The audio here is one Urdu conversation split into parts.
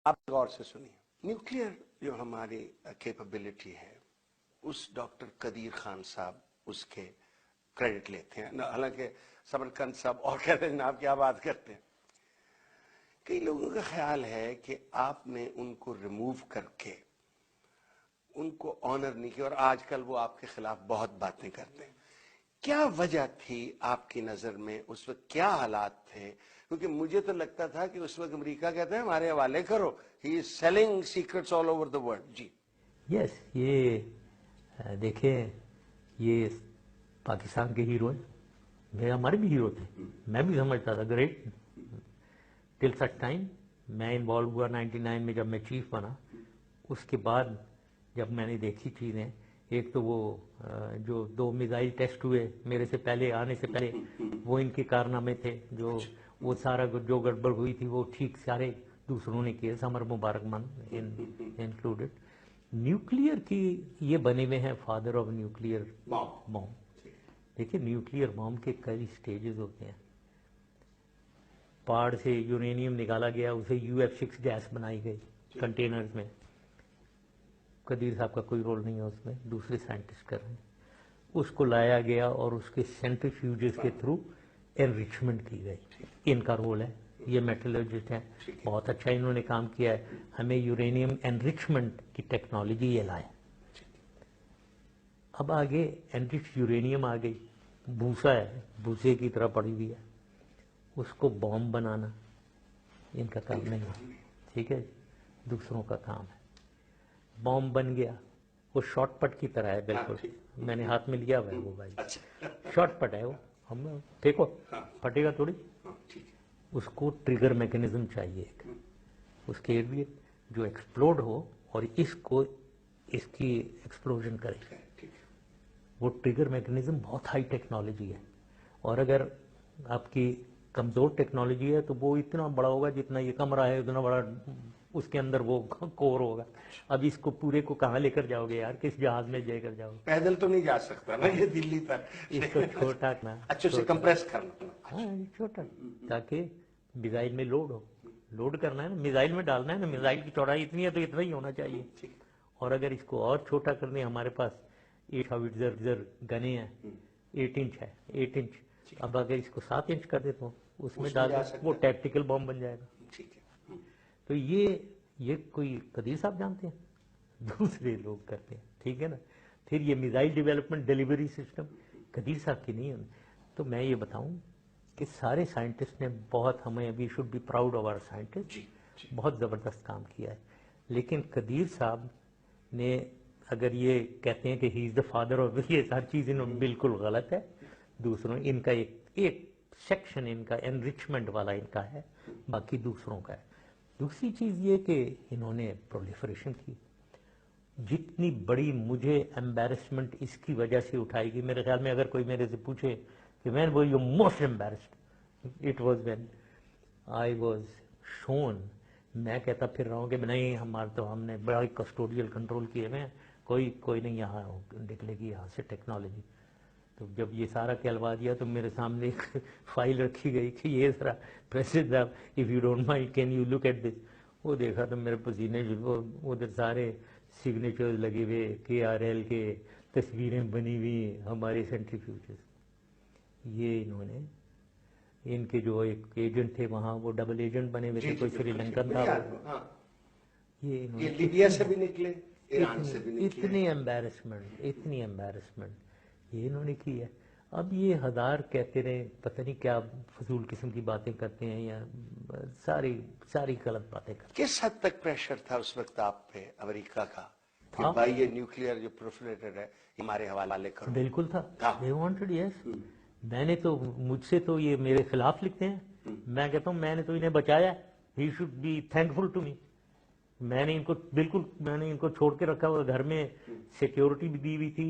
آپ غور سے سنیے، نیوکلیئر جو ہماری کیپبلٹی ہے اس ڈاکٹر قدیر خان صاحب اس کے کریڈٹ لیتے ہیں، حالانکہ سمرقند صاحب اور کہتے ہیں جناب کیا بات کرتے ہیں. کئی لوگوں کا خیال ہے کہ آپ نے ان کو ریموو کر کے ان کو آنر نہیں کیا، اور آج کل وہ آپ کے خلاف بہت باتیں کرتے ہیں. کیا وجہ تھی آپ کی نظر میں اس وقت، کیا حالات تھے؟ کیونکہ مجھے تو لگتا تھا کہ اس وقت امریکہ کہتے ہیں ہمارے حوالے کرو، he is selling secrets all over the world. جی یس، یہ دیکھیں، یہ پاکستان کے ہیرو ہیں، یہ ہمارے بھی ہیرو تھے. میں بھی سمجھتا تھا گریٹ ٹل سچ ٹائم میں انوالو ہوا 99 میں جب میں چیف بنا. اس کے بعد جب میں نے دیکھی چیزیں، ایک تو وہ جو 2 میزائل ٹیسٹ ہوئے میرے سے پہلے، آنے سے پہلے، وہ ان کے کارنامے تھے. جو وہ سارا جو گڑبڑ ہوئی تھی وہ ٹھیک سارے دوسروں نے کیے، سمر مبارک مند انکلوڈڈ. نیوکلیئر کی یہ بنے ہوئے ہیں فادر آف نیوکلیئر بام. دیکھیں، نیوکلیئر بام کے کئی سٹیجز ہوتے ہیں. پہاڑ سے یورینیم نکالا گیا، اسے UF6 گیس بنائی گئی کنٹینرز میں. قدیر صاحب کا کوئی رول نہیں ہے اس میں، دوسرے سائنٹسٹ کر رہے ہیں. اس کو لایا گیا اور اس کے سینٹریفیوجز کے تھرو انریچمنٹ کی گئی. ان کا رول ہے. یہ میٹلرجسٹ ہیں، بہت اچھا انہوں نے کام کیا ہے. ہمیں یورینیم انریچمنٹ کی ٹیکنالوجی یہ لائے. اب آگے انرچ یورینیم آ گئی، بھوسا ہے، بھوسے کی طرح پڑی ہوئی ہے. اس کو بام بنانا ان کا کام نہیں ہے، ٹھیک ہے، دوسروں کا کام ہے. بام بن گیا، وہ شارٹ پٹ کی طرح ہے بالکل. میں نے ہاتھ میں لیا ہوا ہے وہ بھائی، شارٹ پٹ ہے وہ. ہم پھینکو، پھٹے گا تھوڑی. اس کو ٹریگر میکنزم چاہیے ایک، اس کے لیے جو ایکسپلوڈ ہو اور اس کو اس کی ایکسپلوژن کرے. وہ ٹریگر میکنزم بہت ہائی ٹیکنالوجی ہے، اور اگر آپ کی کمزور ٹیکنالوجی ہے تو وہ اتنا بڑا ہوگا جتنا یہ کمرہ ہے، اتنا بڑا اس کے اندر وہ کور ہوگا. اب اس کو پورے کو کہاں لے کر جاؤ گے یار؟ کس جہاز میں لے کر جاؤ گے؟ پیدل تو نہیں جا سکتا نا یہ دلی تک. اس کو چھوٹا کرنا، اچھا اسے کمپریس کرنا. ہاں چھوٹا، تاکہ میزائل میں لوڈ ہو. لوڈ کرنا ہے نا، میزائل میں ڈالنا ہے نا. میزائل کی چوڑائی اتنی ہے تو اتنا ہی ہونا چاہیے. اور اگر اس کو اور چھوٹا کرنے، ہمارے پاس 8 ہاوٹزر گنے ہیں، 8 انچ ہے، 8 انچ. اب اگر اس کو 7 انچ کر دیتا ہوں اس میں ڈال دیں، وہ ٹیکٹیکل بم بن جائے گا. تو یہ کوئی قدیر صاحب جانتے ہیں؟ دوسرے لوگ کرتے ہیں، ٹھیک ہے نا. پھر یہ میزائل ڈیولپمنٹ ڈیلیوری سسٹم قدیر صاحب کی نہیں ہے. تو میں یہ بتاؤں کہ سارے سائنٹسٹ نے بہت، ہمیں we should be proud of our scientist, بہت زبردست کام کیا ہے. لیکن قدیر صاحب نے، اگر یہ کہتے ہیں کہ ہی از دا فادر آف، یہ ہر چیز انہوں بالکل غلط ہے. دوسروں ان کا ایک سیکشن ان کا انریچمنٹ والا ان کا ہے، باقی دوسروں کا ہے. دوسری چیز یہ کہ انہوں نے پرولیفریشن کی. جتنی بڑی مجھے امبیرسمنٹ اس کی وجہ سے اٹھائی گئی، میرے خیال میں اگر کوئی میرے سے پوچھے کہ when were you most embarrassed, it was when I was shown. میں کہتا پھر رہا ہوں کہ نہیں، ہم نے بڑا کسٹوڈیل کنٹرول کیے ہوئے ہیں، کوئی نہیں یہاں نکلے گی یہاں سے ٹیکنالوجی. تو جب یہ سارا کہلوا دیا تو میرے سامنے ایک فائل رکھی گئی کہ یہ ذرا پریزیڈنٹ صاحب if you don't mind can you look at this. وہ دیکھا تو میرے پسینے، ادھر سارے سگنیچرز لگے ہوئے، KRL کے تصویریں بنی ہوئی ہمارے سینٹریفیوجز. یہ انہوں نے، ان کے جو ایک ایجنٹ تھے وہاں، وہ ڈبل ایجنٹ بنے ہوئے تھے، کوئی سری لنکن تھا. یہ لیبیا سے بھی نکلے، ایران سے بھی نکلے. اتنی امبیرسمنٹ یہ انہوں نے کی ہے. اب یہ 1000 کہتے رہے، پتہ نہیں کیا فضول قسم کی باتیں کرتے ہیں، یا ساری غلط باتیں کرتے ہیں. کس حد تک پریشر تھا اس وقت آپ پہ امریکہ کا کہ بھائی یہ نیوکلیئر جو پروفلیٹڈ ہے ہمارے حوالے کرو؟ بالکل تھا. They wanted, yes. میں نے تو، مجھ سے تو یہ میرے خلاف لکھتے ہیں. میں کہتا ہوں میں نے تو انہیں بچایا ہے. He should be thankful to me. میں نے ان کو چھوڑ کے رکھا ہوا گھر میں، سیکیورٹی بھی دی ہوئی تھی،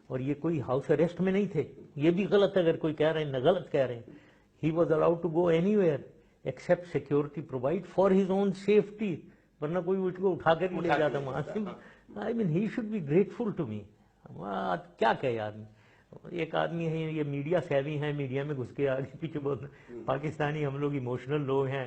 اور یہ کوئی ہاؤس اریسٹ میں نہیں تھے. یہ بھی غلط ہے اگر کوئی کہہ رہے ہیں، غلط کہہ رہے ہیں. He was allowed to go anywhere except security provide for his own safety. ورنہ کوئی اس کو اٹھا کر لے جاتا وہاں سے. I mean he should be grateful to me. کیا کہے آدمی. ایک آدمی ہے، یہ میڈیا سیوی ہیں، میڈیا میں گھس کے آگے پیچھے بہت. پاکستانی ہم لوگ ایموشنل لوگ ہیں،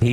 he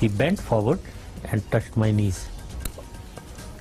he bent forward and touched my knees.